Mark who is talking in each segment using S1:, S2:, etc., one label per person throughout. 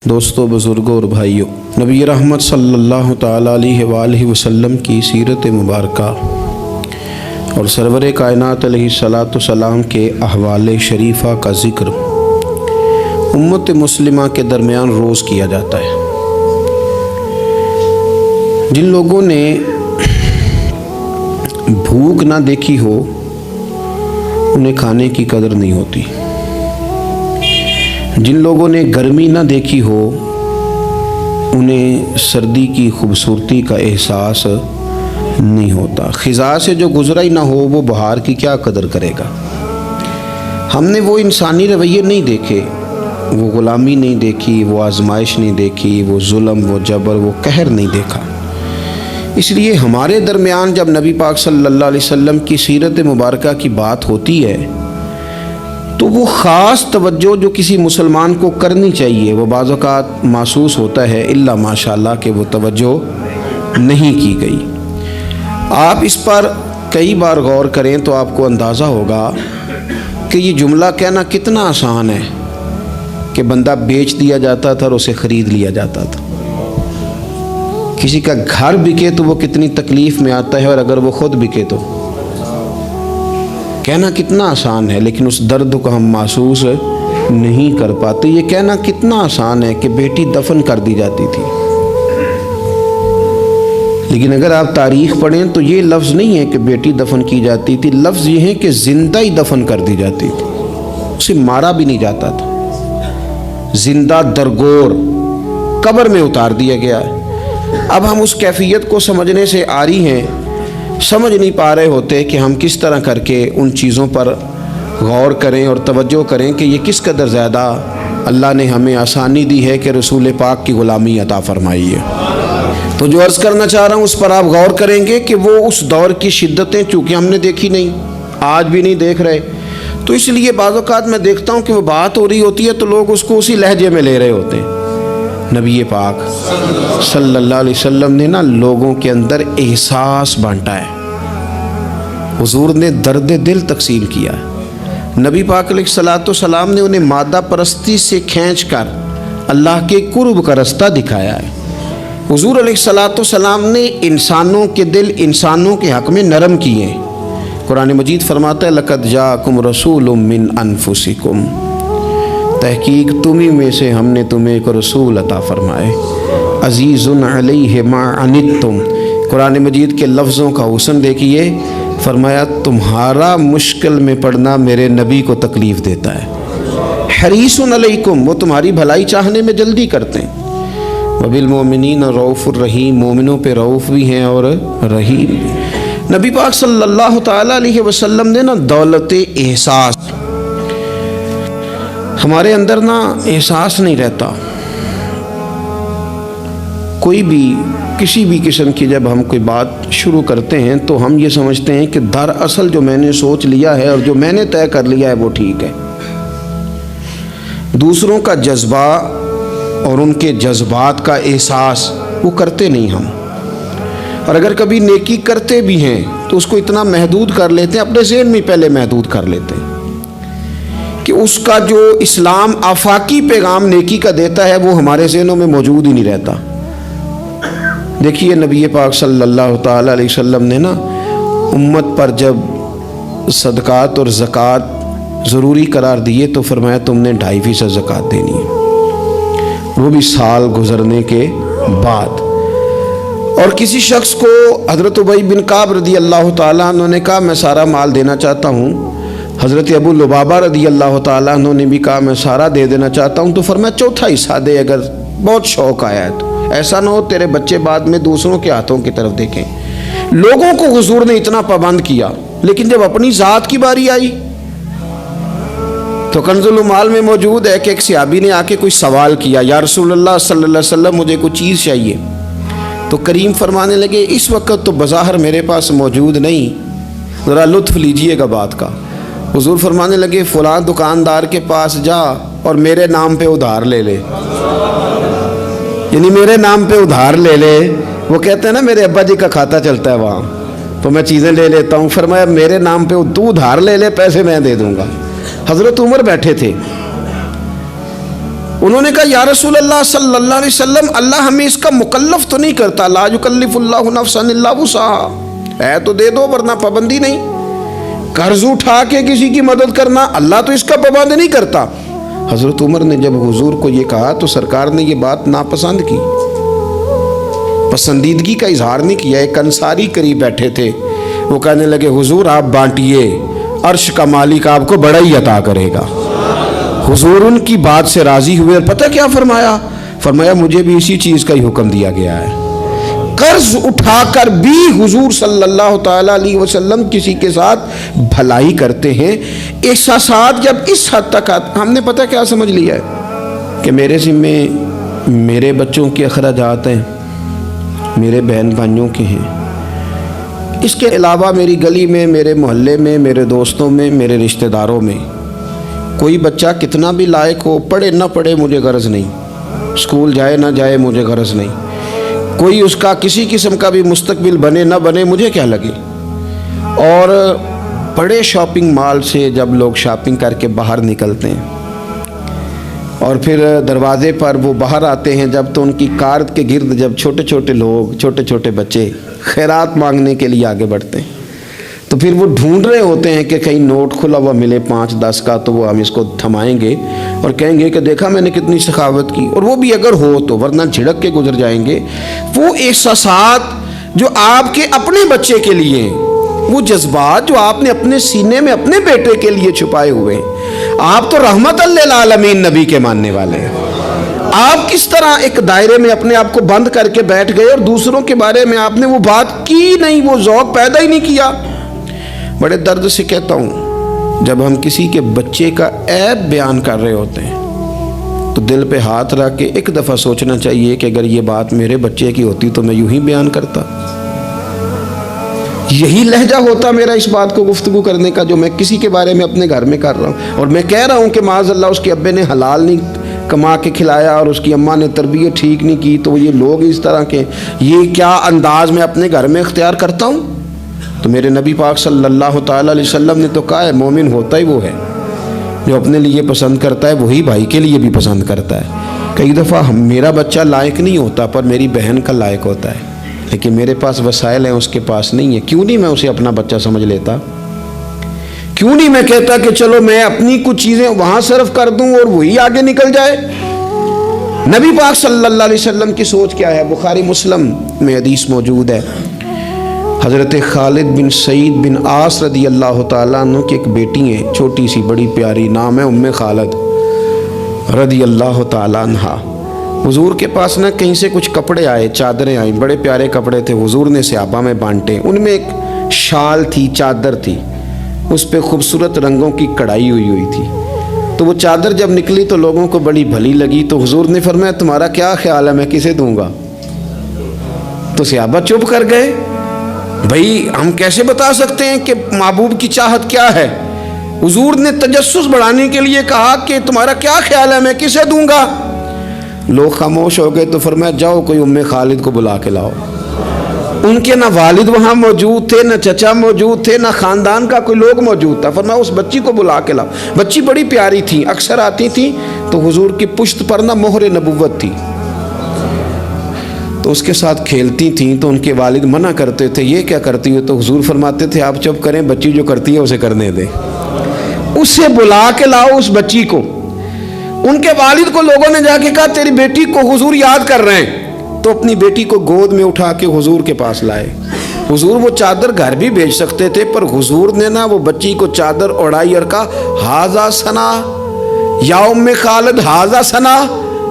S1: دوستو، بزرگوں اور بھائیوں، نبی رحمت صلی اللہ تعالیٰ علیہ وآلہ وسلم کی سیرت مبارکہ اور سرور کائنات علیہ الصلاۃ والسلام کے احوال شریفہ کا ذکر امت مسلمہ کے درمیان روز کیا جاتا ہے۔ جن لوگوں نے بھوک نہ دیکھی ہو انہیں کھانے کی قدر نہیں ہوتی، جن لوگوں نے گرمی نہ دیکھی ہو انہیں سردی کی خوبصورتی کا احساس نہیں ہوتا، خزاں سے جو گزرا ہی نہ ہو وہ بہار کی کیا قدر کرے گا۔ ہم نے وہ انسانی رویے نہیں دیکھے، وہ غلامی نہیں دیکھی، وہ آزمائش نہیں دیکھی، وہ ظلم، وہ جبر، وہ قہر نہیں دیکھا۔ اس لیے ہمارے درمیان جب نبی پاک صلی اللہ علیہ وسلم کی سیرت مبارکہ کی بات ہوتی ہے تو وہ خاص توجہ جو کسی مسلمان کو کرنی چاہیے وہ بعض اوقات محسوس ہوتا ہے الا ماشاءاللہ کہ وہ توجہ نہیں کی گئی۔ آپ اس پر کئی بار غور کریں تو آپ کو اندازہ ہوگا کہ یہ جملہ کہنا کتنا آسان ہے کہ بندہ بیچ دیا جاتا تھا اور اسے خرید لیا جاتا تھا۔ کسی کا گھر بکے تو وہ کتنی تکلیف میں آتا ہے، اور اگر وہ خود بکے تو کہنا کتنا آسان ہے، لیکن اس درد کو ہم محسوس نہیں کر پاتے۔ یہ کہنا کتنا آسان ہے کہ بیٹی دفن کر دی جاتی تھی، لیکن اگر آپ تاریخ پڑھیں تو یہ لفظ نہیں ہے کہ بیٹی دفن کی جاتی تھی، لفظ یہ ہے کہ زندہ ہی دفن کر دی جاتی تھی، اسے مارا بھی نہیں جاتا تھا، زندہ درگور قبر میں اتار دیا گیا ہے۔ اب ہم اس کیفیت کو سمجھنے سے عاری ہیں، سمجھ نہیں پا رہے ہوتے کہ ہم کس طرح کر کے ان چیزوں پر غور کریں اور توجہ کریں کہ یہ کس قدر زیادہ اللہ نے ہمیں آسانی دی ہے کہ رسول پاک کی غلامی عطا فرمائی ہے۔ تو جو عرض کرنا چاہ رہا ہوں اس پر آپ غور کریں گے کہ وہ اس دور کی شدتیں چونکہ ہم نے دیکھی نہیں، آج بھی نہیں دیکھ رہے، تو اس لیے بعض اوقات میں دیکھتا ہوں کہ وہ بات ہو رہی ہوتی ہے تو لوگ اس کو اسی لہجے میں لے رہے ہوتے ہیں۔ نبی پاک صلی اللہ علیہ وسلم نے لوگوں کے اندر احساس بانٹا ہے، حضور نے درد دل تقسیم کیا ہے۔ نبی پاک علیہ الصلاۃ والسلام نے انہیں مادہ پرستی سے کھینچ کر اللہ کے قرب کا رستہ دکھایا ہے۔ حضور علیہ الصلاۃ والسلام نے انسانوں کے دل انسانوں کے حق میں نرم کیے ہیں۔ قرآن مجید فرماتا ہے لقد جاءکم رسول من انفسکم، تحقیق تمہیں میں سے ہم نے تمہیں ایک رسول عطا فرمائے، عزیز علیہ ما عنتم۔ قرآن مجید کے لفظوں کا حسن دیکھیے، فرمایا تمہارا مشکل میں پڑنا میرے نبی کو تکلیف دیتا ہے، حریص علیکم، وہ تمہاری بھلائی چاہنے میں جلدی کرتے ہیں، وبالمؤمنین رؤوف الرحیم، مومنوں پہ رؤوف بھی ہیں اور رحیم بھی۔ نبی پاک صلی اللہ تعالیٰ علیہ وسلم نے دولت احساس، ہمارے اندر احساس نہیں رہتا، کوئی بھی کسی بھی قسم کی جب ہم کوئی بات شروع کرتے ہیں تو ہم یہ سمجھتے ہیں کہ دراصل جو میں نے سوچ لیا ہے اور جو میں نے طے کر لیا ہے وہ ٹھیک ہے۔ دوسروں کا جذبہ اور ان کے جذبات کا احساس وہ کرتے نہیں ہم، اور اگر کبھی نیکی کرتے بھی ہیں تو اس کو اتنا محدود کر لیتے ہیں، اپنے ذہن میں پہلے محدود کر لیتے ہیں کہ اس کا جو اسلام آفاقی پیغام نیکی کا دیتا ہے وہ ہمارے ذہنوں میں موجود ہی نہیں رہتا۔ دیکھیے نبی پاک صلی اللہ تعالیٰ علیہ وسلم نے امت پر جب صدقات اور زکوٰۃ ضروری قرار دیے تو فرمایا تم نے 2.5% زکوٰۃ دینی ہے، وہ بھی سال گزرنے کے بعد۔ اور کسی شخص کو حضرت ابی بن کعب رضی اللہ تعالیٰ عنہ نے کہا میں سارا مال دینا چاہتا ہوں، حضرت ابو لبابہ رضی اللہ تعالیٰ عنہ نے بھی کہا میں سارا دے دینا چاہتا ہوں، تو فرمایا چوتھا حصہ دے اگر بہت شوق آیا ہے تو، ایسا نہ ہو تیرے بچے بعد میں دوسروں کے ہاتھوں کی طرف دیکھیں۔ لوگوں کو حضور نے اتنا پابند کیا، لیکن جب اپنی ذات کی باری آئی تو کنز المال میں موجود ہے کہ ایک صحابی نے آ کے کوئی سوال کیا، یا رسول اللہ صلی اللہ علیہ وسلم مجھے کوئی چیز چاہیے، تو کریم فرمانے لگے اس وقت تو بظاہر میرے پاس موجود نہیں، ذرا لطف لیجئے گا بات کا۔ حضور فرمانے لگے فلاں دکاندار کے پاس جا اور میرے نام پہ ادھار لے لے، یعنی میرے نام پہ ادھار لے لے۔ وہ کہتے ہیں نا میرے ابا جی کا کھاتا چلتا ہے وہاں تو میں چیزیں لے لیتا ہوں، فرمایا میرے نام پہ تو ادھار لے لے، پیسے میں دے دوں گا۔ حضرت عمر بیٹھے تھے، انہوں نے کہا یا رسول اللہ صلی اللہ علیہ وسلم، اللہ ہمیں اس کا مکلف تو نہیں کرتا، لا یکلف اللہ نفسا الا وسعها، ہے تو دے دو ورنہ پابندی نہیں۔ قرض اٹھا کے کسی کی مدد کرنا اللہ تو اس کا پابند نہیں کرتا۔ حضرت عمر نے جب حضور کو یہ کہا تو سرکار نے یہ بات ناپسند کی، پسندیدگی کا اظہار نہیں کیا۔ ایک انصاری قریب بیٹھے تھے، وہ کہنے لگے حضور آپ بانٹیے، عرش کا مالک آپ کو بڑا ہی عطا کرے گا۔ حضور ان کی بات سے راضی ہوئے اور پتہ کیا فرمایا؟ فرمایا مجھے بھی اسی چیز کا ہی حکم دیا گیا ہے۔ قرض اٹھا کر بھی حضور صلی اللہ تعالیٰ علیہ وسلم کسی کے ساتھ بھلائی کرتے ہیں۔ احساسات جب اس حد تک ہم نے پتہ کیا سمجھ لیا ہے کہ میرے ذمے میرے بچوں کے اخراجات ہیں، میرے بہن بھائیوں کے ہیں، اس کے علاوہ میری گلی میں، میرے محلے میں، میرے دوستوں میں، میرے رشتہ داروں میں کوئی بچہ کتنا بھی لائق ہو، پڑھے نہ پڑھے مجھے غرض نہیں، اسکول جائے نہ جائے مجھے غرض نہیں، کوئی اس کا کسی قسم کا بھی مستقبل بنے نہ بنے مجھے کیا لگے۔ اور بڑے شاپنگ مال سے جب لوگ شاپنگ کر کے باہر نکلتے ہیں اور پھر دروازے پر وہ باہر آتے ہیں، جب تو ان کی کار کے گرد جب چھوٹے چھوٹے لوگ، چھوٹے چھوٹے بچے خیرات مانگنے کے لیے آگے بڑھتے ہیں تو پھر وہ ڈھونڈ رہے ہوتے ہیں کہ کہیں نوٹ کھلا ہوا ملے 5-10 کا، تو وہ ہم اس کو تھمائیں گے اور کہیں گے کہ دیکھا میں نے کتنی سخاوت کی، اور وہ بھی اگر ہو تو، ورنہ جھڑک کے گزر جائیں گے۔ وہ احساسات جو آپ کے اپنے بچے کے لیے ہیں، وہ جذبات جو آپ نے اپنے سینے میں اپنے بیٹے کے لیے چھپائے ہوئے ہیں، آپ تو رحمت للعالمین نبی کے ماننے والے ہیں، آپ کس طرح ایک دائرے میں اپنے آپ کو بند کر کے بیٹھ گئے اور دوسروں کے بارے میں آپ نے وہ بات کی نہیں، وہ ذوق پیدا ہی نہیں کیا۔ بڑے درد سے کہتا ہوں، جب ہم کسی کے بچے کا عیب بیان کر رہے ہوتے ہیں تو دل پہ ہاتھ رکھ کے ایک دفعہ سوچنا چاہیے کہ اگر یہ بات میرے بچے کی ہوتی تو میں یوں ہی بیان کرتا، یہی لہجہ ہوتا میرا اس بات کو گفتگو کرنے کا جو میں کسی کے بارے میں اپنے گھر میں کر رہا ہوں، اور میں کہہ رہا ہوں کہ معاذ اللہ اس کے ابے نے حلال نہیں کما کے کھلایا اور اس کی اماں نے تربیت ٹھیک نہیں کی، تو یہ لوگ اس طرح کے، یہ کیا انداز میں اپنے گھر میں اختیار کرتا ہوں؟ تو میرے نبی پاک صلی اللہ تعالیٰ علیہ وسلم نے تو کہا ہے مومن ہوتا ہی وہ ہے جو اپنے لیے پسند کرتا ہے وہی بھائی کے لیے بھی پسند کرتا ہے۔ کئی دفعہ میرا بچہ لائق نہیں ہوتا پر میری بہن کا لائق ہوتا ہے، لیکن میرے پاس وسائل ہیں اس کے پاس نہیں ہے، کیوں نہیں میں اسے اپنا بچہ سمجھ لیتا؟ کیوں نہیں میں کہتا کہ چلو میں اپنی کچھ چیزیں وہاں صرف کر دوں اور وہی آگے نکل جائے؟ نبی پاک صلی اللہ علیہ وسلم کی سوچ کیا ہے؟ بخاری مسلم میں حدیث موجود ہے، حضرت خالد بن سعید بن عاص رضی اللہ تعالیٰ عنہ کی ایک بیٹی ہے، چھوٹی سی بڑی پیاری، نام ہے ام خالد رضی اللہ تعالیٰ عنہ۔ حضور کے پاس نہ کہیں سے کچھ کپڑے آئے، چادریں آئیں، بڑے پیارے کپڑے تھے، حضور نے صحابہ میں بانٹے۔ ان میں ایک شال تھی، چادر تھی، اس پہ خوبصورت رنگوں کی کڑھائی ہوئی تھی۔ تو وہ چادر جب نکلی تو لوگوں کو بڑی بھلی لگی، تو حضور نے فرمایا تمہارا کیا خیال ہے میں کسے دوں گا؟ تو صحابہ چپ کر گئے، بھائی ہم کیسے بتا سکتے ہیں کہ محبوب کی چاہت کیا ہے؟ حضور نے تجسس بڑھانے کے لیے کہا کہ تمہارا کیا خیال ہے میں کسے دوں گا؟ لوگ خاموش ہو گئے تو فرمایا جاؤ کوئی ام خالد کو بلا کے لاؤ۔ ان کے نہ والد وہاں موجود تھے، نہ چچا موجود تھے، نہ خاندان کا کوئی لوگ موجود تھا، فرمایا اس بچی کو بلا کے لاؤ۔ بچی بڑی پیاری تھی، اکثر آتی تھی تو حضور کی پشت پر نہ مہر نبوت تھی، تو اس کے ساتھ کھیلتی تھیں، تو ان کے والد منع کرتے تھے یہ کیا کرتی ہو؟ تو حضور فرماتے تھے آپ چپ کریں، بچی جو کرتی ہے اسے کرنے دیں، اسے بلا کے لاؤ اس بچی کو۔ ان کے والد کو لوگوں نے جا کے کہا تیری بیٹی کو حضور یاد کر رہے ہیں، تو اپنی بیٹی کو گود میں اٹھا کے حضور کے پاس لائے۔ حضور وہ چادر گھر بھی بھیج سکتے تھے، پر حضور نے نا وہ بچی کو چادر اڑائی اور کہا ہاذا ثنا یا ام خالد ہاذا ثنا،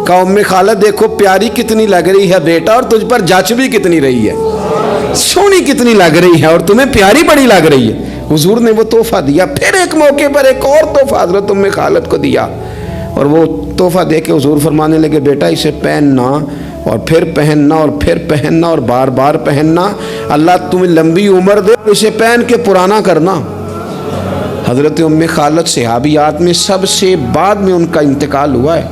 S1: کہا ام خالد دیکھو پیاری کتنی لگ رہی ہے بیٹا، اور تجھ پر جچ بھی کتنی رہی ہے، سونی کتنی لگ رہی ہے، اور تمہیں پیاری بڑی لگ رہی ہے۔ حضور نے وہ تحفہ دیا۔ پھر ایک موقع پر ایک اور تحفہ حضرت ام خالد کو دیا، اور وہ تحفہ دے کے حضور فرمانے لگے بیٹا اسے پہننا اور پھر پہننا اور پھر پہننا اور بار بار پہننا، اللہ تمہیں لمبی عمر دے، اسے پہن کے پرانا کرنا۔ حضرت ام خالد صحابیات میں سب سے بعد میں ان کا انتقال ہوا ہے،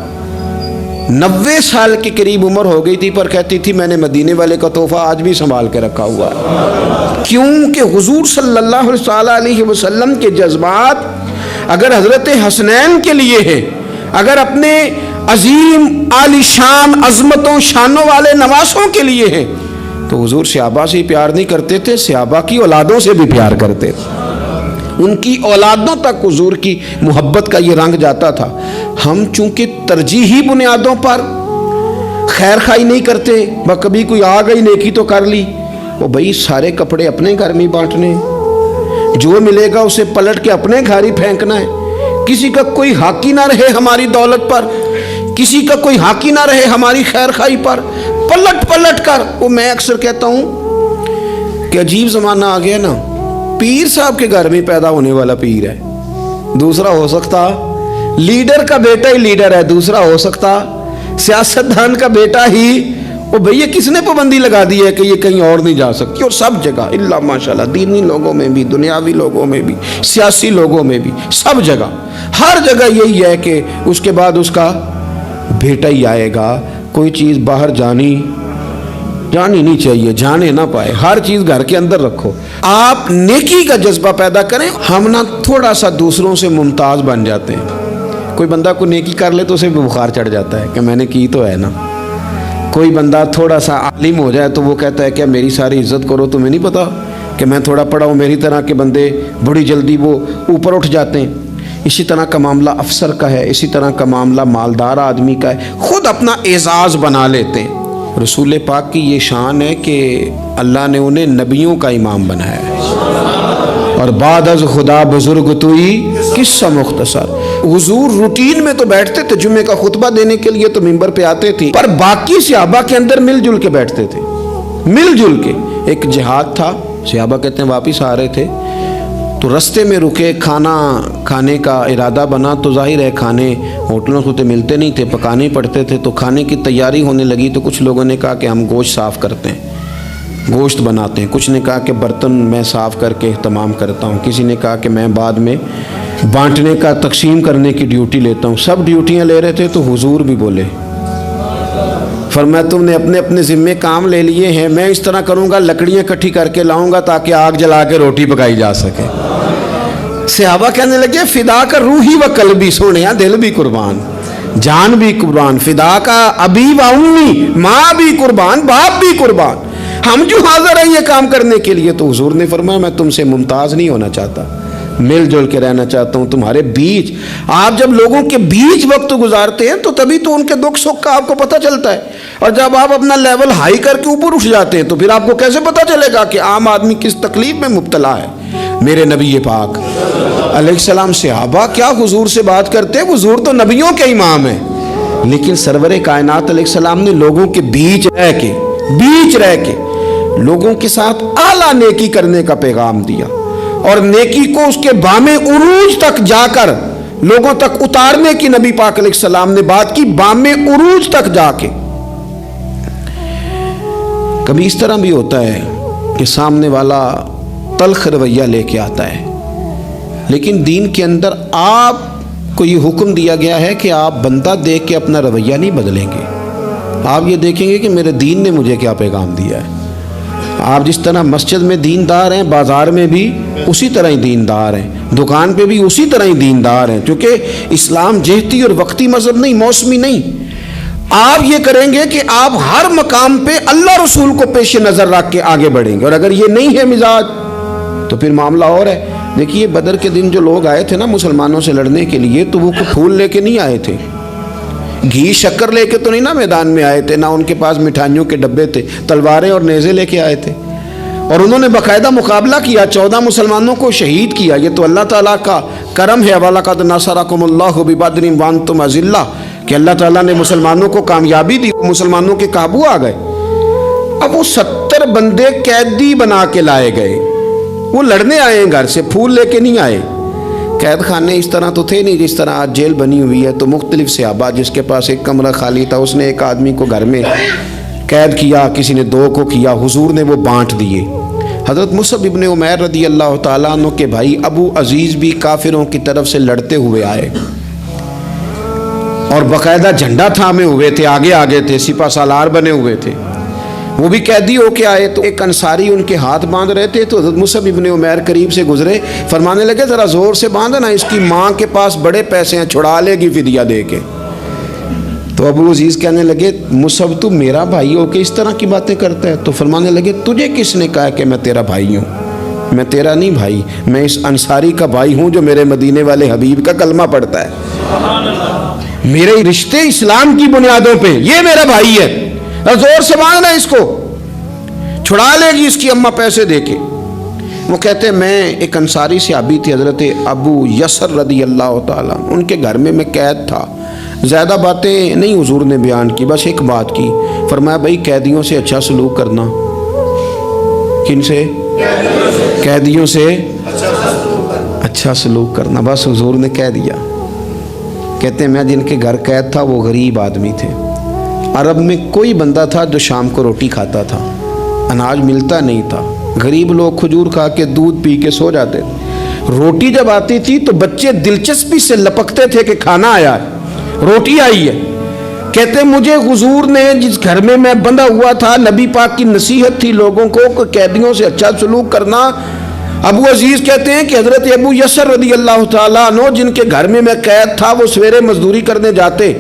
S1: 90 سال کے قریب عمر ہو گئی تھی، پر کہتی تھی میں نے مدینے والے کا تحفہ آج بھی سنبھال کے رکھا ہوا ہے، کیونکہ حضور صلی اللہ علیہ وسلم کے جذبات اگر حضرت حسنین کے لیے ہے، اگر اپنے عظیم عالیشان عظمتوں شانوں والے نواسوں کے لیے ہے، تو حضور صحابہ سے ہی پیار نہیں کرتے تھے، صحابہ کی اولادوں سے بھی پیار کرتے تھے، ان کی اولادوں تک حضور کی محبت کا یہ رنگ جاتا تھا۔ ہم چونکہ ترجیحی بنیادوں پر خیر خائی نہیں کرتے، کبھی کوئی آ گئی نیکی تو کر لی، وہ بھائی سارے کپڑے اپنے گھر میں بانٹنے، جو ملے گا اسے پلٹ کے اپنے گھر ہی پھینکنا ہے، کسی کا کوئی حق ہی نہ رہے ہماری دولت پر، کسی کا کوئی حق ہی نہ رہے ہماری خیر خائی پر، پلٹ پلٹ کر۔ وہ میں اکثر کہتا ہوں کہ عجیب زمانہ آ گیا نا، پیر صاحب کے گھر میں پیدا ہونے والا پیر ہے، دوسرا ہو سکتا لیڈر کا بیٹا ہی لیڈر ہے، دوسرا ہو سکتا سیاستدان کا بیٹا ہی، وہ بھئی کس نے پابندی لگا دی ہے کہ یہ کہیں اور نہیں جا سکتی؟ اور سب جگہ اللہ ماشاءاللہ، دینی لوگوں میں بھی، دنیاوی لوگوں میں بھی، سیاسی لوگوں میں بھی، سب جگہ ہر جگہ یہی ہے کہ اس کے بعد اس کا بیٹا ہی آئے گا۔ کوئی چیز باہر جانی نہیں چاہیے، جانے نہ پائے، ہر چیز گھر کے اندر رکھو، آپ نیکی کا جذبہ پیدا کریں۔ ہم نہ تھوڑا سا دوسروں سے ممتاز بن جاتے ہیں، کوئی بندہ کو نیکی کر لے تو اسے بخار چڑھ جاتا ہے کہ میں نے کی تو ہے نا، کوئی بندہ تھوڑا سا عالم ہو جائے تو وہ کہتا ہے کہ میری ساری عزت کرو، تمہیں نہیں پتا کہ میں تھوڑا پڑھا ہوں، میری طرح کے بندے بڑی جلدی وہ اوپر اٹھ جاتے ہیں۔ اسی طرح کا معاملہ افسر کا ہے، اسی طرح کا معاملہ مالدار آدمی کا ہے، خود اپنا اعزاز بنا لیتے ہیں۔ رسول پاک کی یہ شان ہے کہ اللہ نے انہیں نبیوں کا امام بنایا ہے، اور بعد از خدا بزرگ توئی قصہ مختصر۔ حضور روٹین میں تو بیٹھتے تھے، جمعے کا خطبہ دینے کے لیے تو منبر پہ آتے تھے، پر باقی صحابہ کے اندر مل جل کے بیٹھتے تھے، مل جل کے۔ ایک جہاد تھا، صحابہ کہتے ہیں واپس آ رہے تھے تو رستے میں رکے، کھانا کھانے کا ارادہ بنا، تو ظاہر ہے کھانے ہوٹلوں سے تو ملتے نہیں تھے، پکانے پڑتے تھے، تو کھانے کی تیاری ہونے لگی تو کچھ لوگوں نے کہا کہ ہم گوشت صاف کرتے ہیں، گوشت بناتے ہیں، کچھ نے کہا کہ برتن میں صاف کر کے اہتمام کرتا ہوں، کسی نے کہا کہ میں بعد میں بانٹنے کا تقسیم کرنے کی ڈیوٹی لیتا ہوں۔ سب ڈیوٹیاں لے رہے تھے تو حضور بھی بولے، فرمایا تم نے اپنے اپنے ذمے کام لے لیے ہیں، میں اس طرح کروں گا، لکڑیاں اکٹھی کر کے لاؤں گا تاکہ آگ جلا کے روٹی پکائی جا سکے۔ صحابہ کہنے لگے فدا کا روحی و قلبی، سونے دل بھی قربان، جان بھی قربان، فدا کا ابی و امی، ماں بھی قربان، باپ بھی قربان، ہم جو حاضر ہیں یہ کام کرنے کے لیے۔ تو حضور نے فرمایا میں تم سے ممتاز نہیں ہونا چاہتا، مل جل کے رہنا چاہتا ہوں تمہارے بیچ۔ آپ جب لوگوں کے بیچ وقت گزارتے ہیں تو تبھی تو ان کے دکھ سکھ کا آپ کو پتہ چلتا ہے، اور جب آپ اپنا لیول ہائی کر کے اوپر اٹھ جاتے ہیں تو پھر آپ کو کیسے پتہ چلے گا کہ عام آدمی کس تکلیف میں مبتلا ہے۔ میرے نبی پاک علیہ السلام صحابہ کیا حضور سے بات کرتے ہیں، حضور تو نبیوں کے امام ہیں، لیکن سرور کائنات علیہ السلام نے لوگوں کے بیچ رہ کے لوگوں کے ساتھ اعلیٰ نیکی کرنے کا پیغام دیا، اور نیکی کو اس کے بام عروج تک جا کر لوگوں تک اتارنے کی نبی پاک علیہ السلام نے بات کی، بام عروج تک جا کے۔ کبھی اس طرح بھی ہوتا ہے کہ سامنے والا تلخ رویہ لے کے آتا ہے، لیکن دین کے اندر آپ کو یہ حکم دیا گیا ہے کہ آپ بندہ دیکھ کے اپنا رویہ نہیں بدلیں گے، آپ یہ دیکھیں گے کہ میرے دین نے مجھے کیا پیغام دیا ہے۔ آپ جس طرح مسجد میں دیندار ہیں، بازار میں بھی اسی طرح ہی دیندار ہیں، دکان پہ بھی اسی طرح ہی دیندار ہیں، کیونکہ اسلام جہتی اور وقتی مذہب نہیں، موسمی نہیں۔ آپ یہ کریں گے کہ آپ ہر مقام پہ اللہ رسول کو پیش نظر رکھ کے آگے بڑھیں گے، اور اگر یہ نہیں ہے مزاج تو پھر معاملہ اور ہے۔ دیکھیے بدر کے دن جو لوگ آئے تھے نا مسلمانوں سے لڑنے کے لیے، تو وہ پھول لے کے نہیں آئے تھے، گھی شکر لے کے تو نہیں نا میدان میں آئے تھے، نہ ان کے پاس مٹھائیوں کے ڈبے تھے، تلواریں اور نیزے لے کے آئے تھے، اور انہوں نے باقاعدہ مقابلہ کیا، 14 مسلمانوں کو شہید کیا۔ یہ تو اللہ تعالیٰ کا کرم ہے، وَلَقَدْ نَصَرَكُمُ اللَّهُ بِبَدْرٍ وَأَنْتُمْ أَذِلَّةٌ، کہ اللہ تعالیٰ نے مسلمانوں کو کامیابی دی، مسلمانوں کے قابو آ گئے۔ اب وہ 70 بندے قیدی بنا کے لائے گئے، وہ لڑنے آئے ہیں گھر سے، پھول لے کے نہیں آئے۔ قید خانے اس طرح تو تھے نہیں جس طرح آج جیل بنی ہوئی ہے، تو مختلف صحابہ، جس کے پاس ایک کمرہ خالی تھا اس نے ایک آدمی کو گھر میں قید کیا، کسی نے 2 کو کیا، حضور نے وہ بانٹ دیے۔ حضرت مصعب ابن عمیر رضی اللہ تعالیٰ عنہ کے بھائی ابو عزیز بھی کافروں کی طرف سے لڑتے ہوئے آئے، اور باقاعدہ جھنڈا تھامے ہوئے تھے، آگے تھے، سپہ سالار بنے ہوئے تھے، وہ بھی قیدی ہو کے آئے۔ تو ایک انصاری ان کے ہاتھ باندھ رہے تھے، تو حضرت مصعب ابن عمیر قریب سے گزرے، فرمانے لگے ذرا زور سے باندھنا، اس کی ماں کے پاس بڑے پیسے ہیں، چھڑا لے گی فدیہ دے کے۔ تو ابو عزیز کہنے لگے مصعب تو میرا بھائی ہو کے اس طرح کی باتیں کرتا ہے؟ تو فرمانے لگے تجھے کس نے کہا کہ میں تیرا بھائی ہوں؟ میں تیرا نہیں بھائی، میں اس انصاری کا بھائی ہوں جو میرے مدینے والے حبیب کا کلمہ پڑھتا ہے، میرے رشتے اسلام کی بنیادوں پہ، یہ میرا بھائی ہے، زور سے مانگنا اس کو، چھڑا لے گی اس کی اماں پیسے دے کے۔ وہ کہتے ہیں میں ایک انصاری صحابی تھے حضرت ابو یسر رضی اللہ تعالیٰ، ان کے گھر میں قید تھا، زیادہ باتیں نہیں حضور نے بیان کی، بس ایک بات کی، فرمایا بھائی قیدیوں سے اچھا سلوک کرنا۔ کن سے؟ قیدیوں سے اچھا سلوک کرنا، بس حضور نے کہہ دیا۔ کہتے ہیں میں جن کے گھر قید تھا وہ غریب آدمی تھے، عرب میں کوئی بندہ تھا جو شام کو روٹی کھاتا تھا، اناج ملتا نہیں تھا، غریب لوگ کھجور کھا کے دودھ پی کے سو جاتے تھے، روٹی جب آتی تھی تو بچے دلچسپی سے لپکتے تھے کہ کھانا آیا ہے، روٹی آئی ہے۔ کہتے ہیں مجھے حضور نے جس گھر میں بندہ ہوا تھا، نبی پاک کی نصیحت تھی لوگوں کو کہ قیدیوں سے اچھا سلوک کرنا۔ ابو عزیز کہتے ہیں کہ حضرت ابو یسر رضی اللہ تعالیٰ عنہ جن کے گھر میں قید تھا، وہ سویرے مزدوری کرنے جاتے،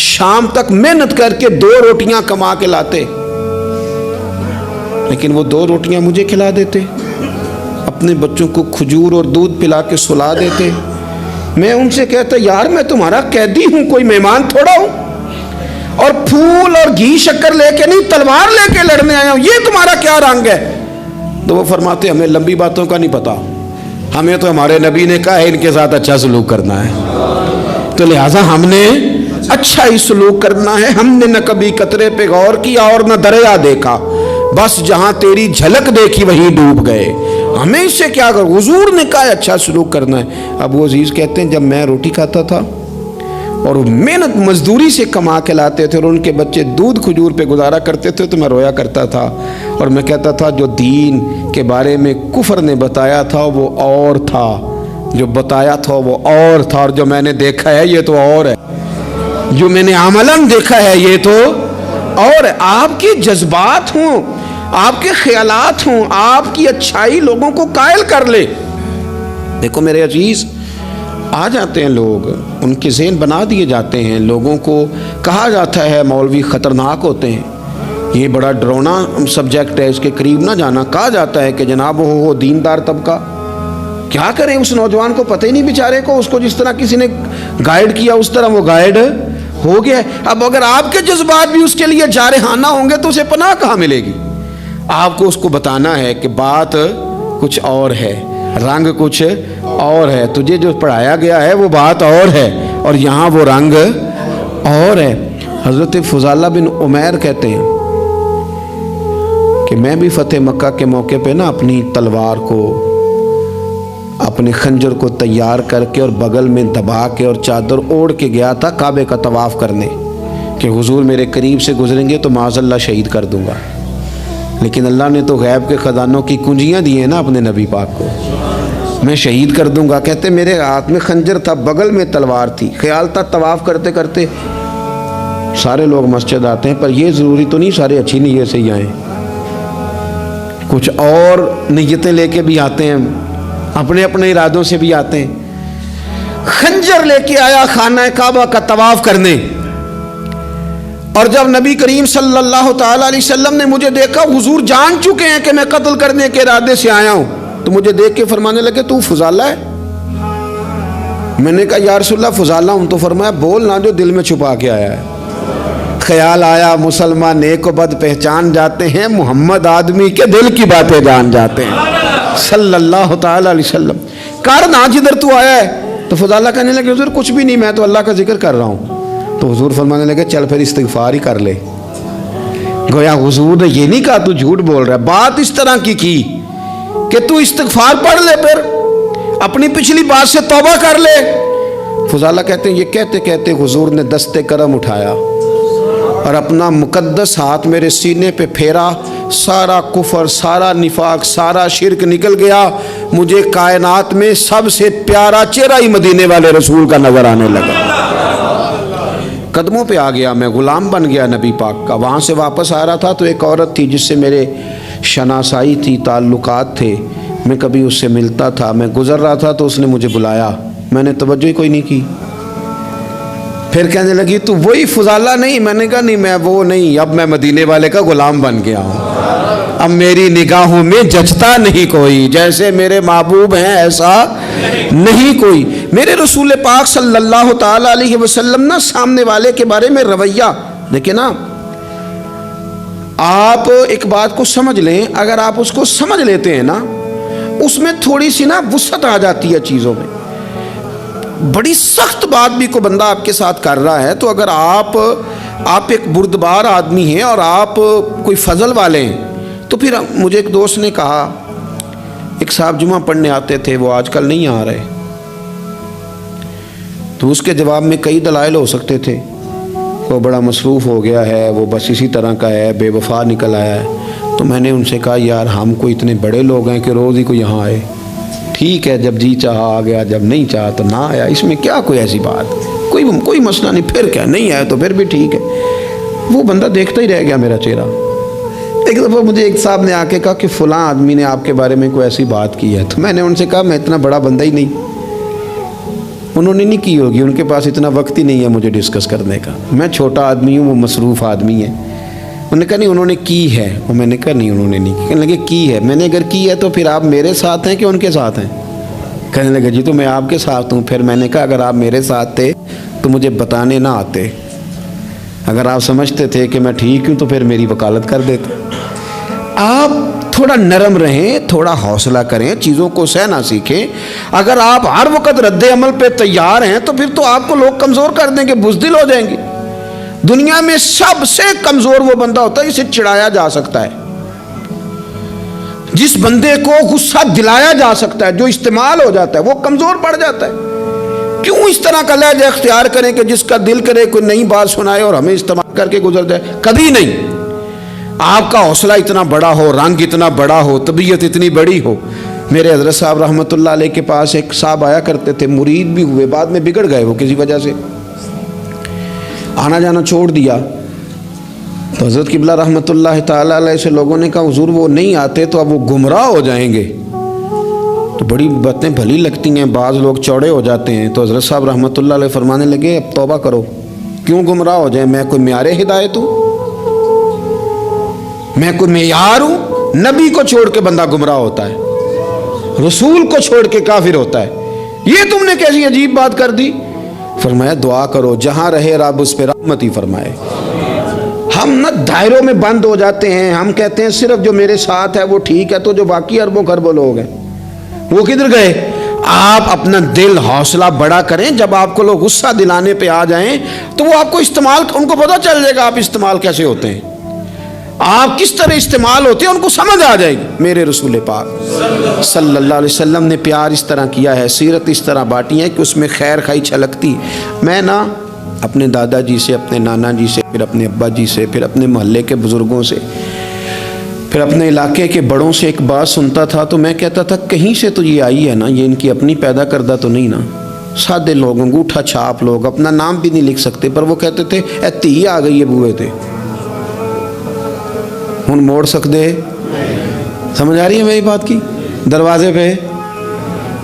S1: شام تک محنت کر کے 2 روٹیاں کما کے لاتے، لیکن وہ 2 روٹیاں مجھے کھلا دیتے، اپنے بچوں کو کھجور اور دودھ پلا کے سلا دیتے۔ میں ان سے کہتا یار میں تمہارا قیدی ہوں، کوئی مہمان تھوڑا ہوں، اور پھول اور گھی شکر لے کے نہیں تلوار لے کے لڑنے آیا ہوں، یہ تمہارا کیا رنگ ہے؟ تو وہ فرماتے ہمیں لمبی باتوں کا نہیں پتا، ہمیں تو ہمارے نبی نے کہا ہے ان کے ساتھ اچھا سلوک کرنا ہے، تو لہٰذا ہم نے اچھا ہی سلوک کرنا ہے۔ ہم نے نہ کبھی قطرے پہ غور کیا اور نہ دریا دیکھا، بس جہاں تیری جھلک دیکھی وہیں ڈوب گئے، ہمیں اس سے کیا کر، حضور نے کہا اچھا سلوک کرنا ہے۔ ابو عزیز کہتے ہیں جب میں روٹی کھاتا تھا اور محنت مزدوری سے کما کے لاتے تھے اور ان کے بچے دودھ کھجور پہ گزارا کرتے تھے تو میں رویا کرتا تھا اور میں کہتا تھا جو دین کے بارے میں کفر نے بتایا تھا وہ اور تھا، جو بتایا تھا وہ اور تھا، اور جو میں نے دیکھا ہے یہ تو اور ہے، جو میں نے عملاً دیکھا ہے یہ تو اور ہے۔ آپ کے جذبات ہوں، آپ کے خیالات ہوں، آپ کی اچھائی لوگوں کو قائل کر لے۔ دیکھو میرے عزیز، آ جاتے ہیں لوگ، ان کے ذہن بنا دیے جاتے ہیں، لوگوں کو کہا جاتا ہے مولوی خطرناک ہوتے ہیں، یہ بڑا ڈرونا سبجیکٹ ہے، اس کے قریب نہ جانا۔ کہا جاتا ہے کہ جناب وہ دیندار طبقہ، کیا کریں اس نوجوان کو پتہ ہی نہیں بیچارے کو، اس کو جس طرح کسی نے گائیڈ کیا اس طرح وہ گائیڈ ہو گیا۔ اب اگر آپ کے جذبات بھی اس کے لیے جارحانہ ہوں گے تو اسے پناہ کہاں ملے گی؟ آپ کو اس کو بتانا ہے کہ بات کچھ اور ہے، رنگ کچھ اور ہے، تجھے جو پڑھایا گیا ہے وہ بات اور ہے اور یہاں وہ رنگ اور ہے۔ حضرت فضالہ بن عمیر کہتے ہیں کہ میں بھی فتح مکہ کے موقع پہ نا اپنی تلوار کو، اپنے خنجر کو تیار کر کے اور بغل میں دبا کے اور چادر اوڑھ کے گیا تھا کعبے کا طواف کرنے کہ حضور میرے قریب سے گزریں گے تو معاذ اللہ شہید کر دوں گا، لیکن اللہ نے تو غیب کے خزانوں کی کنجیاں دی ہیں نا اپنے نبی پاک کو، میں شہید کر دوں گا۔ کہتے میرے ہاتھ میں خنجر تھا، بغل میں تلوار تھی، خیال تھا طواف کرتے کرتے سارے لوگ مسجد آتے ہیں، پر یہ ضروری تو نہیں سارے اچھی نیت سے ہی آئیں، کچھ اور نیتیں لے کے بھی آتے ہیں، اپنے اپنے ارادوں سے بھی آتے ہیں۔ خنجر لے کے آیا خانہ کعبہ کا طواف کرنے، اور جب نبی کریم صلی اللہ تعالیٰ علیہ وسلم نے مجھے دیکھا، حضور جان چکے ہیں کہ میں قتل کرنے کے ارادے سے آیا ہوں، تو مجھے دیکھ کے فرمانے لگے تو فضالہ ہے؟ میں نے کہا یا رسول اللہ فضالہ ہوں، تو فرمایا بول نہ جو دل میں چھپا کے آیا ہے۔ خیال آیا مسلمان نیک و بد پہچان جاتے ہیں، محمد آدمی کے دل کی باتیں جان جاتے ہیں صلی اللہ تعالیٰ علیہ وسلم۔ کار نہ جدھر تو آیا ہے، تو فضالہ کہنے لگے حضور کچھ بھی نہیں، میں تو اللہ کا ذکر کر رہا ہوں۔ تو حضور فرمانے لگے چل پھر استغفار ہی کر لے۔ گویا حضور نے یہ نہیں کہا تو جھوٹ بول رہا ہے، بات اس طرح کی کہ تو استغفار پڑھ لے، پھر اپنی پچھلی بات سے توبہ کر لے۔ فضالہ کہتے ہیں یہ کہتے کہتے حضور نے دست کرم اٹھایا اور اپنا مقدس ہاتھ میرے سینے پہ پھیرا، سارا کفر، سارا نفاق، سارا شرک نکل گیا، مجھے کائنات میں سب سے پیارا چہرہ ہی مدینے والے رسول کا نظر آنے لگا۔ قدموں پہ آ گیا، میں غلام بن گیا نبی پاک کا۔ وہاں سے واپس آ رہا تھا تو ایک عورت تھی جس سے میرے شناسائی تھی، تعلقات تھے، میں کبھی اس سے ملتا تھا، میں گزر رہا تھا تو اس نے مجھے بلایا، میں نے توجہ ہی کوئی نہیں کی۔ پھر کہنے لگی تو وہی فضالہ نہیں؟ میں نے کہا نہیں میں وہ نہیں، اب میں مدینے والے کا غلام بن گیا ہوں، اب میری نگاہوں میں جچتا نہیں کوئی، جیسے میرے محبوب ہیں ایسا نہیں کوئی۔ میرے رسول پاک صلی اللہ تعالی علیہ وسلم نا سامنے والے کے بارے میں رویہ دیکھیں نا، آپ ایک بات کو سمجھ لیں، اگر آپ اس کو سمجھ لیتے ہیں نا، اس میں تھوڑی سی نا وسعت آ جاتی ہے چیزوں میں۔ بڑی سخت بات بھی کو بندہ آپ کے ساتھ کر رہا ہے تو اگر آپ ایک بردبار آدمی ہیں اور آپ کوئی فضل والے ہیں، تو پھر مجھے ایک دوست نے کہا، ایک صاحب جمعہ پڑھنے آتے تھے، وہ آج کل نہیں آ رہے، تو اس کے جواب میں کئی دلائل ہو سکتے تھے، وہ بڑا مصروف ہو گیا ہے، وہ بس اسی طرح کا ہے، بے وفا نکل آیا ہے۔ تو میں نے ان سے کہا یار ہم کو اتنے بڑے لوگ ہیں کہ روز ہی کو یہاں آئے، ٹھیک ہے جب جی چاہا آ گیا، جب نہیں چاہا تو نہ آیا، اس میں کیا کوئی ایسی بات، کوئی مسئلہ نہیں، پھر کیا نہیں آیا تو پھر بھی ٹھیک ہے۔ وہ بندہ دیکھتا ہی رہ گیا میرا چہرہ۔ ایک دفعہ مجھے ایک صاحب نے آ کے کہا کہ فلاں آدمی نے آپ کے بارے میں کوئی ایسی بات کی ہے، تو میں نے ان سے کہا میں اتنا بڑا بندہ ہی نہیں، انہوں نے نہیں کی ہوگی، ان کے پاس اتنا وقت ہی نہیں ہے مجھے ڈسکس کرنے کا، میں چھوٹا آدمی ہوں، وہ مصروف آدمی ہے۔ انہوں نے کہا نہیں انہوں نے کی ہے، اور میں نے کہا نہیں انہوں نے نہیں کی۔ کہنے لگے کی ہے، میں نے اگر کی ہے تو پھر آپ میرے ساتھ ہیں کہ ان کے ساتھ ہیں؟ کہنے لگے جی تو میں آپ کے ساتھ ہوں۔ پھر میں نے کہا اگر آپ میرے ساتھ تھے تو مجھے بتانے نہ آتے، اگر آپ سمجھتے تھے کہ میں ٹھیک ہوں تو پھر میری وکالت کر دیتے۔ آپ تھوڑا نرم رہیں، تھوڑا حوصلہ کریں، چیزوں کو سہنا سیکھیں۔ اگر آپ ہر وقت رد عمل پہ تیار ہیں تو پھر تو آپ کو لوگ کمزور کر دیں گے، بزدل ہو جائیں گے۔ دنیا میں سب سے کمزور وہ بندہ ہوتا ہے جسے چڑھایا جا سکتا ہے، جس بندے کو غصہ دلایا جا سکتا ہے، جو استعمال ہو جاتا ہے وہ کمزور پڑ جاتا ہے۔ کیوں اس طرح کا لہجہ اختیار کریں کہ جس کا دل کرے کوئی نئی بات سنائے اور ہمیں استعمال کر کے گزر جائے؟ کبھی نہیں۔ آپ کا حوصلہ اتنا بڑا ہو، رنگ اتنا بڑا ہو، طبیعت اتنی بڑی ہو۔ میرے حضرت صاحب رحمۃ اللہ علیہ کے پاس ایک صاحب آیا کرتے تھے، مرید بھی ہوئے، بعد میں بگڑ گئے وہ کسی وجہ سے، آنا جانا چھوڑ دیا۔ تو حضرت قبلہ رحمۃ اللہ تعالیٰ علیہ سے لوگوں نے کہا حضور وہ نہیں آتے تو اب وہ گمراہ ہو جائیں گے۔ تو بڑی باتیں بھلی لگتی ہیں، بعض لوگ چوڑے ہو جاتے ہیں۔ تو حضرت صاحب رحمۃ اللہ علیہ فرمانے لگے اب توبہ کرو، کیوں گمراہ ہو جائیں؟ میں کوئی معیار ہدایت ہوں؟ میں کوئی معیار ہوں؟ نبی کو چھوڑ کے بندہ گمراہ ہوتا ہے، رسول کو چھوڑ کے کافر ہوتا ہے، یہ تم نے کیسی عجیب بات کر دی؟ فرمایا دعا کرو جہاں رہے رب اس پہ رحمت ہی فرمائے۔ ہم نہ دائروں میں بند ہو جاتے ہیں، ہم کہتے ہیں صرف جو میرے ساتھ ہے وہ ٹھیک ہے، تو جو باقی اربوں خربوں لوگ ہیں وہ کدھر گئے؟ آپ اپنا دل حوصلہ بڑا کریں، جب آپ کو لوگ غصہ دلانے پہ آ جائیں تو وہ آپ کو استعمال، ان کو پتہ چل جائے گا آپ استعمال کیسے ہوتے ہیں، آپ کس طرح استعمال ہوتے ہیں ان کو سمجھ آ جائے گی۔ میرے رسول پاک صلی اللہ علیہ وسلم نے پیار اس طرح کیا ہے، سیرت اس طرح بانٹی ہے کہ اس میں خیر خائی چھلکتی۔ میں نا اپنے دادا جی سے، اپنے نانا جی سے، پھر اپنے ابا جی سے، پھر اپنے محلے کے بزرگوں سے، پھر اپنے علاقے کے بڑوں سے ایک بات سنتا تھا تو میں کہتا تھا کہیں سے تو یہ آئی ہے نا، یہ ان کی اپنی پیدا کردہ تو نہیں نا۔ سادے لوگ، انگوٹھا چھاپ لوگ، اپنا نام بھی نہیں لکھ سکتے، پر وہ کہتے تھے اے تھی آ گئی ہے بوئے تھے، ہن موڑ سکتے؟ سمجھ آ رہی ہے میری بات کی؟ دروازے پہ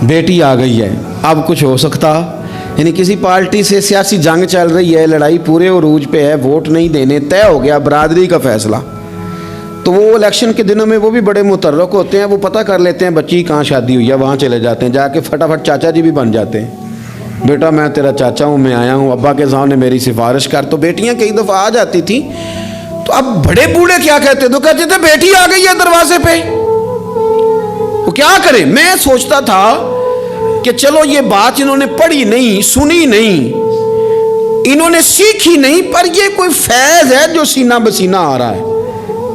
S1: بیٹی آ گئی ہے، اب کچھ ہو سکتا؟ یعنی کسی پارٹی سے سیاسی جنگ چل رہی ہے، لڑائی پورے عروج پہ ہے، ووٹ نہیں دینے، طے ہو گیا برادری کا فیصلہ، تو وہ الیکشن کے دنوں میں وہ بھی بڑے متحرک ہوتے ہیں، وہ پتہ کر لیتے ہیں بچی کہاں شادی ہوئی ہے، وہاں چلے جاتے ہیں، جا کے فٹافٹ چاچا جی بھی بن جاتے ہیں، بیٹا میں تیرا چاچا ہوں، میں آیا ہوں، ابا کے سامنے میری سفارش کر۔ تو بیٹیاں کئی دفعہ آ جاتی تھیں، تو اب بڑے بوڑھے کیا کہتے تو کہتے تھے بیٹی آ گئی ہے دروازے پہ، وہ کیا کریں؟ میں سوچتا تھا کہ چلو یہ بات انہوں نے پڑھی نہیں، سنی نہیں، انہوں نے سیکھی نہیں، پر یہ کوئی فیض ہے جو سینہ بسینہ آ رہا ہے،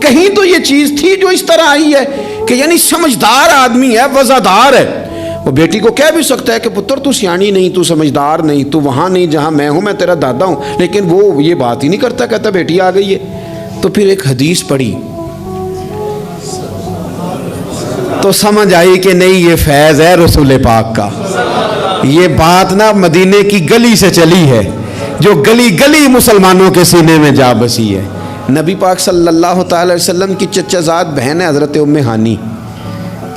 S1: کہیں تو یہ چیز تھی جو اس طرح آئی ہے کہ یعنی سمجھدار آدمی ہے، وزادار ہے۔ وہ بیٹی کو کہہ بھی سکتا ہے کہ پتر تو سیانی نہیں، تو سمجھدار نہیں، تو وہاں نہیں جہاں میں ہوں، میں تیرا دادا ہوں، لیکن وہ یہ بات ہی نہیں کرتا، کہتا بیٹی آ گئی ہے۔ تو پھر ایک حدیث پڑھی تو سمجھ آئی کہ نہیں یہ فیض ہے رسول پاک کا، یہ بات نا مدینے کی گلی سے چلی ہے، جو گلی گلی مسلمانوں کے سینے میں جا بسی ہے۔ نبی پاک صلی اللہ تعالی وسلم کی چچا زاد بہن ہے حضرت ام ہانی،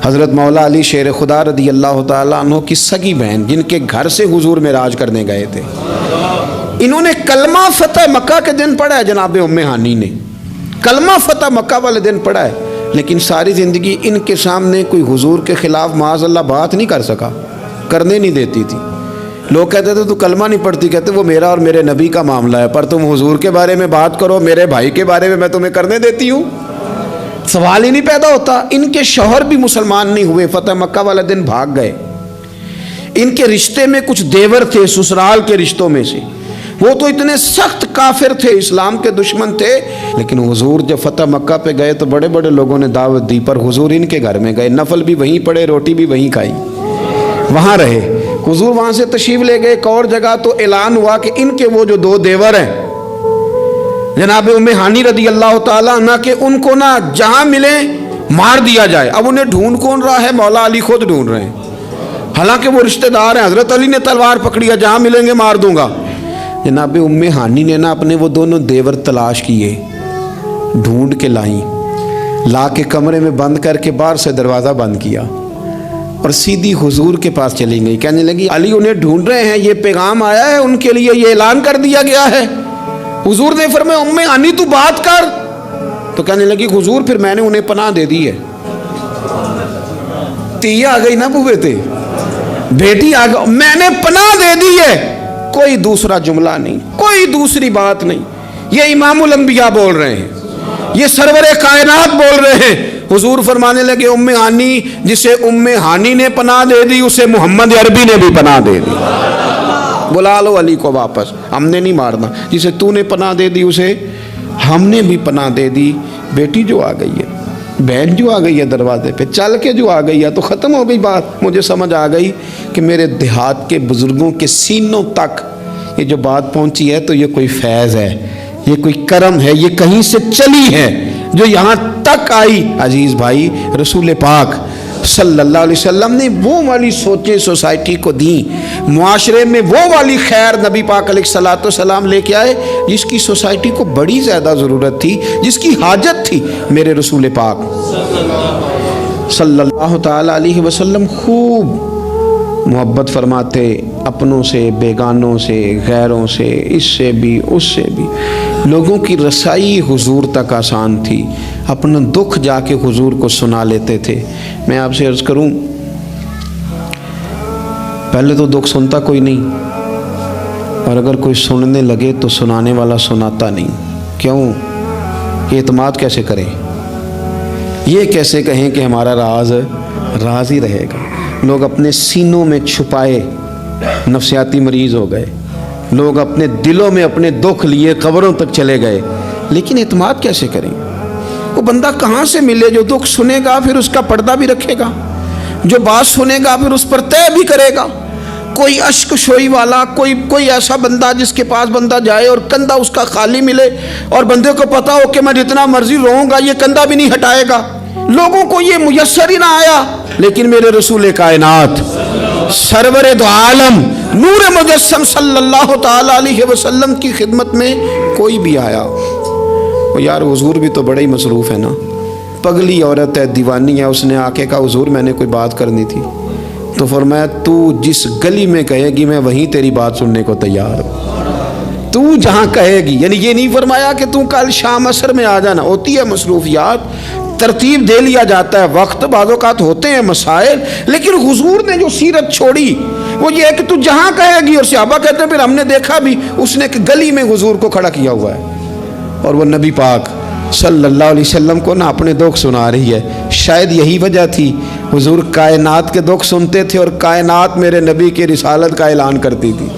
S1: حضرت مولا علی شیر خدا رضی اللہ تعالیٰ عنہ کی سگی بہن، جن کے گھر سے حضور معراج کرنے گئے تھے۔ انہوں نے کلمہ فتح مکہ کے دن پڑھا ہے، جناب ام ہانی نے کلمہ فتح مکہ والے دن پڑھا ہے، لیکن ساری زندگی ان کے سامنے کوئی حضور کے خلاف معاذ اللہ بات نہیں کر سکا، کرنے نہیں دیتی تھی۔ لوگ کہتے تھے تو کلمہ نہیں پڑھتی، کہتے وہ میرا اور میرے نبی کا معاملہ ہے، پر تم حضور کے بارے میں بات کرو، میرے بھائی کے بارے میں تمہیں کرنے دیتی ہوں، سوال ہی نہیں پیدا ہوتا۔ ان کے شوہر بھی مسلمان نہیں ہوئے، فتح مکہ والا دن بھاگ گئے۔ ان کے رشتے میں کچھ دیور تھے سسرال کے رشتوں میں سے، وہ تو اتنے سخت کافر تھے، اسلام کے دشمن تھے، لیکن حضور جب فتح مکہ پہ گئے تو بڑے بڑے لوگوں نے دعوت دی، پر حضور ان کے گھر میں گئے، نفل بھی وہیں پڑے، روٹی بھی وہیں کھائی، وہاں رہے۔ حضور وہاں سے تشریف لے گئے ایک اور جگہ، تو اعلان ہوا کہ ان کے وہ جو دو دیور ہیں جناب ام ہانی رضی اللہ تعالیٰ عنہ، کہ ان کو نہ جہاں ملے مار دیا جائے۔ اب انہیں ڈھونڈ کون رہا ہے؟ مولا علی خود ڈھونڈ رہے ہیں، حالانکہ وہ رشتہ دار ہیں، حضرت علی نے تلوار پکڑی ہے، جہاں ملیں گے مار دوں گا۔ جناب ام ہانی نے نا اپنے وہ دونوں دیور تلاش کیے، ڈھونڈ کے لائیں، لا کے کمرے میں بند کر کے باہر سے دروازہ بند کیا اور سیدھی حضور کے پاس چلی گئی، کہنے لگی علی انہیں ڈھونڈ رہے ہیں، یہ پیغام آیا ہے ان کے لیے، یہ اعلان کر دیا گیا ہے۔ حضور نے فرمایا ام ہانی تو بات کر، تو کہنے لگی حضور پھر میں نے انہیں پناہ دے دی ہے۔ تیہ آ گئی نا بوے تے، بیٹی آ گئی، میں نے پناہ دے دی ہے، کوئی دوسرا جملہ نہیں، کوئی دوسری بات نہیں۔ یہ امام الانبیاء بول رہے ہیں، یہ سرور کائنات بول رہے ہیں۔ حضور فرمانے لگے ام ہانی، جسے ام ہانی نے پناہ دے دی اسے محمد عربی نے بھی پناہ دے دی، بلا لو علی کو واپس، ہم نے نہیں مارنا۔ جسے تو نے پناہ دے دی اسے ہم نے بھی پناہ دے دی۔ بیٹی جو آ گئی ہے، بہن جو آ گئی ہے دروازے پہ، چل کے جو آ گئی ہے تو ختم ہو گئی بات۔ مجھے سمجھ آ گئی کہ میرے دیہات کے بزرگوں کے سینوں تک یہ جو بات پہنچی ہے تو یہ کوئی فیض ہے، یہ کوئی کرم ہے، یہ کہیں سے چلی ہے جو یہاں تک آئی۔ عزیز بھائی، رسول پاک صلی اللہ علیہ وسلم نے وہ والی سوچیں سوسائٹی کو دیں، معاشرے میں وہ والی خیر نبی پاک علیہ الصلوۃ والسلام لے کے آئے جس کی سوسائٹی کو بڑی زیادہ ضرورت تھی، جس کی حاجت تھی۔ میرے رسول پاک صلی اللہ تعالی علیہ وسلم خوب محبت فرماتے، اپنوں سے، بیگانوں سے، غیروں سے، اس سے بھی اس سے بھی۔ لوگوں کی رسائی حضور تک آسان تھی، اپنا دکھ جا کے حضور کو سنا لیتے تھے۔ میں آپ سے عرض کروں، پہلے تو دکھ سنتا کوئی نہیں، اور اگر کوئی سننے لگے تو سنانے والا سناتا نہیں۔ کیوں؟ اعتماد کیسے کریں؟ یہ کیسے کہیں کہ ہمارا راز راز ہی رہے گا؟ لوگ اپنے سینوں میں چھپائے نفسیاتی مریض ہو گئے، لوگ اپنے دلوں میں اپنے دکھ لیے قبروں تک چلے گئے، لیکن اعتماد کیسے کریں؟ وہ بندہ کہاں سے ملے جو دکھ سنے گا پھر اس کا پردہ بھی رکھے گا، جو بات سنے گا پھر اس پر طے بھی کرے گا؟ کوئی اشک شوئی والا، کوئی ایسا بندہ جس کے پاس بندہ جائے اور کندھا اس کا خالی ملے اور بندے کو پتا ہو کہ میں جتنا مرضی روؤں گا یہ کندھا بھی نہیں ہٹائے گا۔ لوگوں کو یہ میسر ہی نہ آیا، لیکن میرے رسول کائنات سرور دو عالم نور مجسم صلی اللہ تعالی علیہ وسلم کی خدمت میں کوئی بھی آیا، وہ یار حضور بھی تو بڑے ہی مصروف ہے نا، پگلی عورت ہے، دیوانی ہے، اس نے آ کے کہا حضور میں نے کوئی بات کرنی تھی، تو فرمایا تو جس گلی میں کہے گی میں وہیں تیری بات سننے کو تیار ہوں، تو جہاں کہے گی۔ یعنی یہ نہیں فرمایا کہ تو کل شام عصر میں آ جانا، ہوتی ہے مصروفیات، ترتیب دے لیا جاتا ہے، وقت بعض اوقات ہوتے ہیں مسائل، لیکن حضور نے جو سیرت چھوڑی وہ یہ ہے کہ تو جہاں کہے گی۔ اور صحابہ کہتے ہیں پھر ہم نے دیکھا بھی اس نے کہ گلی میں حضور کو کھڑا کیا ہوا ہے، اور وہ نبی پاک صلی اللہ علیہ وسلم کو نہ اپنے دکھ سنا رہی ہے۔ شاید یہی وجہ تھی حضور کائنات کے دکھ سنتے تھے اور کائنات میرے نبی کی رسالت کا اعلان کرتی تھی۔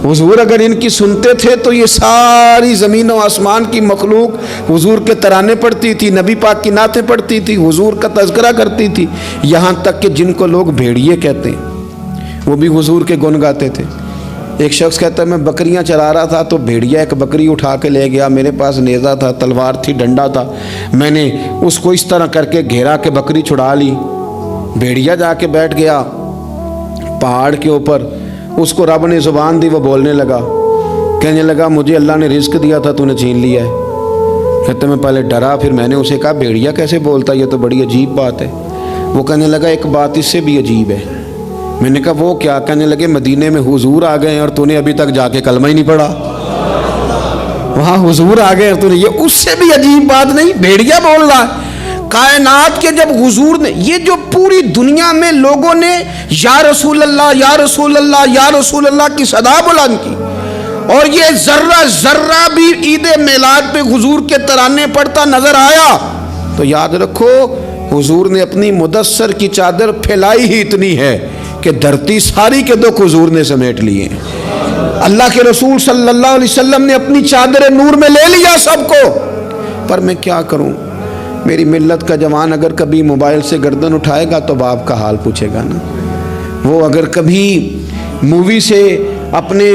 S1: حضور اگر ان کی سنتے تھے تو یہ ساری زمین و آسمان کی مخلوق حضور کے ترانے پڑھتی تھی، نبی پاک کی نعتیں پڑھتی تھی، حضور کا تذکرہ کرتی تھی، یہاں تک کہ جن کو لوگ بھیڑیے کہتے ہیں وہ بھی حضور کے گن گاتے تھے۔ ایک شخص کہتا ہے میں بکریاں چرا رہا تھا تو بھیڑیا ایک بکری اٹھا کے لے گیا، میرے پاس نیزہ تھا، تلوار تھی، ڈنڈا تھا، میں نے اس کو اس طرح کر کے گھیرا کہ بکری چھڑا لی۔ بھیڑیا جا کے بیٹھ گیا پہاڑ کے اوپر، اس کو رب نے زبان دی، وہ بولنے لگا، کہنے لگا مجھے اللہ نے رزق دیا تھا تو نے چھین لیا ہے۔ کہتے میں پہلے ڈرا، پھر میں نے اسے کہا بھیڑیا کیسے بولتا، یہ تو بڑی عجیب بات ہے۔ وہ کہنے لگا ایک بات اس سے بھی عجیب ہے، میں نے کہا وہ کیا؟ کہنے لگے مدینے میں حضور آ گئے اور تو نے ابھی تک جا کے کلمہ ہی نہیں پڑھا. وہاں حضور آ گئے اور تو نے یہ، اس سے بھی عجیب بات نہیں، بھیڑیا بول رہا ہے. کائنات کے جب حضور نے، یہ جو پوری دنیا میں لوگوں نے یا رسول اللہ یا رسول اللہ یا رسول اللہ کی صدا بلند کی، اور یہ ذرہ ذرہ بھی عید میلاد پہ حضور کے ترانے پڑھتا نظر آیا، تو یاد رکھو حضور نے اپنی مدثر کی چادر پھیلائی ہی اتنی ہے کہ دھرتی ساری کے دکھ حضور نے سمیٹ لیے. اللہ کے رسول صلی اللہ علیہ وسلم نے اپنی چادر نور میں لے لیا سب کو. پر میں کیا کروں، میری ملت کا جوان اگر کبھی موبائل سے گردن اٹھائے گا تو باپ کا حال پوچھے گا نا. وہ اگر کبھی مووی سے اپنے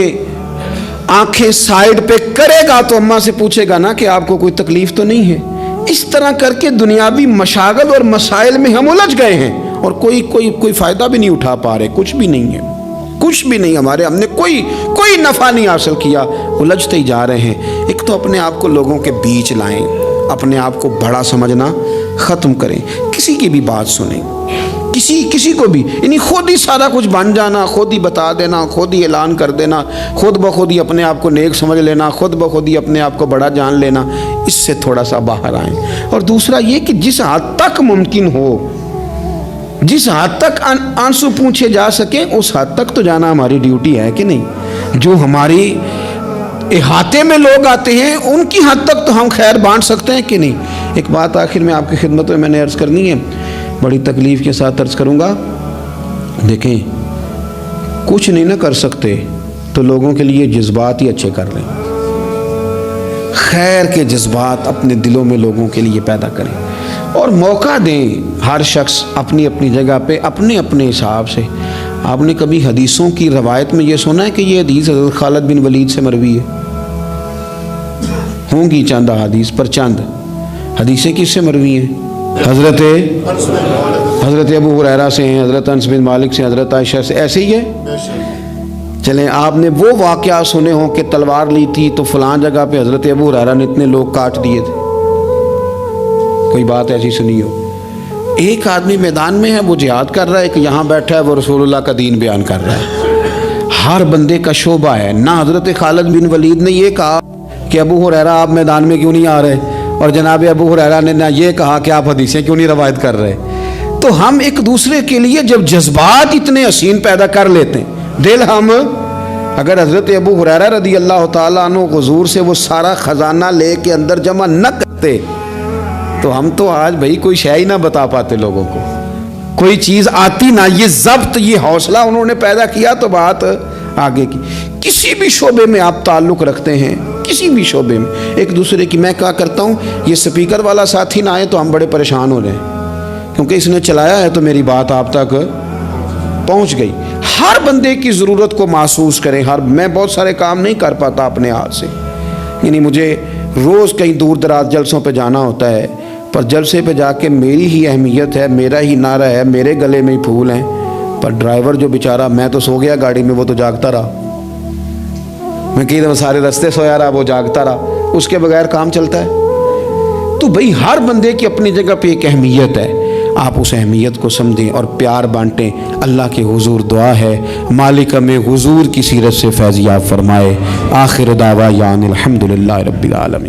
S1: آنکھیں سائیڈ پہ کرے گا تو اماں سے پوچھے گا نا کہ آپ کو کوئی تکلیف تو نہیں ہے. اس طرح کر کے دنیاوی مشاغل اور مسائل میں ہم الجھ گئے ہیں اور کوئی فائدہ بھی نہیں اٹھا پا رہے. کچھ بھی نہیں ہے، کچھ بھی نہیں ہمارے، ہم نے کوئی نفع نہیں حاصل کیا، الجھتے ہی جا رہے ہیں. ایک تو اپنے آپ کو لوگوں کے بیچ لائیں، اپنے آپ کو بڑا سمجھنا ختم کریں، کسی کی بھی بات سنیں، کسی کو بھی، یعنی خود ہی سارا کچھ بن جانا، خود ہی بتا دینا، خود ہی اعلان کر دینا، خود بخود ہی اپنے آپ کو نیک سمجھ لینا، خود بخود ہی اپنے آپ کو بڑا جان لینا، اس سے تھوڑا سا باہر آئیں. اور دوسرا یہ کہ جس حد تک ممکن ہو، جس حد تک آنسو پوچھے جا سکیں اس حد تک تو جانا ہماری ڈیوٹی ہے کہ نہیں. جو ہماری احاطے میں لوگ آتے ہیں ان کی حد تک تو ہم خیر بانٹ سکتے ہیں کہ نہیں. ایک بات آخر میں آپ کی خدمت میں نے عرض کرنی ہے، بڑی تکلیف کے ساتھ عرض کروں گا. دیکھیں کچھ نہیں نہ کر سکتے تو لوگوں کے لیے جذبات ہی اچھے کر لیں، خیر کے جذبات اپنے دلوں میں لوگوں کے لیے پیدا کریں اور موقع دیں. ہر شخص اپنی اپنی جگہ پہ اپنے اپنے حساب سے. آپ نے کبھی حدیثوں کی روایت میں یہ سنا ہے کہ یہ حدیث حضرت خالد بن ولید سے مروی ہے؟ ہوں گی چند حدیث، پر چند حدیثیں کس سے مروی ہیں؟ حضرت ابو ہریرہ سے ہیں، حضرت انس بن مالک سے، حضرت عائشہ سے، ایسے ہی ہے. چلیں آپ نے وہ واقعہ سنے ہوں کہ تلوار لی تھی تو فلان جگہ پہ حضرت ابو ہریرہ نے اتنے لوگ کاٹ دیے تھے، کوئی بات ایسی سنی ہو؟ ایک آدمی میدان میں ہے وہ جہاد کر رہا ہے، ایک یہاں بیٹھا ہے وہ رسول اللہ کا دین بیان کر رہا ہے. ہر بندے کا شعبہ ہے. نہ حضرت خالد بن ولید نے یہ کہا کہ ابو ہریرہ آپ میدان میں کیوں نہیں آ رہے، اور جناب ابو ہریرہ نے نہ یہ کہا کہ آپ حدیثیں کیوں نہیں روایت کر رہے. تو ہم ایک دوسرے کے لیے جب جذبات اتنے حسین پیدا کر لیتے ہیں، دل ہم اگر حضرت ابو ہریرہ رضی اللہ تعالیٰ عنہ حضور سے وہ سارا خزانہ لے کے اندر جمع نہ کرتے تو ہم تو آج بھائی کوئی شے ہی نہ بتا پاتے لوگوں کو، کوئی چیز آتی نہ. یہ ضبط، یہ حوصلہ انہوں نے پیدا کیا تو بات آگے کی. کسی بھی شعبے میں آپ تعلق رکھتے ہیں، کسی بھی شعبے میں ایک دوسرے کی، میں کہا کرتا ہوں یہ سپیکر والا ساتھی نہ آئے تو ہم بڑے پریشان ہو رہے ہیں کیونکہ اس نے چلایا ہے تو میری بات آپ تک پہنچ گئی. ہر بندے کی ضرورت کو محسوس کریں. میں بہت سارے کام نہیں کر پاتا اپنے ہاتھ سے، یعنی مجھے روز کہیں دور دراز جلسوں پہ جانا ہوتا ہے، پر جلسے پہ جا کے میری ہی اہمیت ہے، میرا ہی نعرہ ہے، میرے گلے میں ہی پھول ہیں. پر ڈرائیور جو بیچارہ، میں تو سو گیا گاڑی میں، وہ تو جاگتا رہا. میں کئی دفعہ سارے رستے سویا رہا، وہ جاگتا رہا. اس کے بغیر کام چلتا ہے؟ تو بھئی ہر بندے کی اپنی جگہ پہ ایک اہمیت ہے. آپ اس اہمیت کو سمجھیں اور پیار بانٹیں. اللہ کے حضور دعا ہے مالک میں حضور کی سیرت سے فیض یاب فرمائے. آخر دعویٰ الحمدللہ رب العالمین.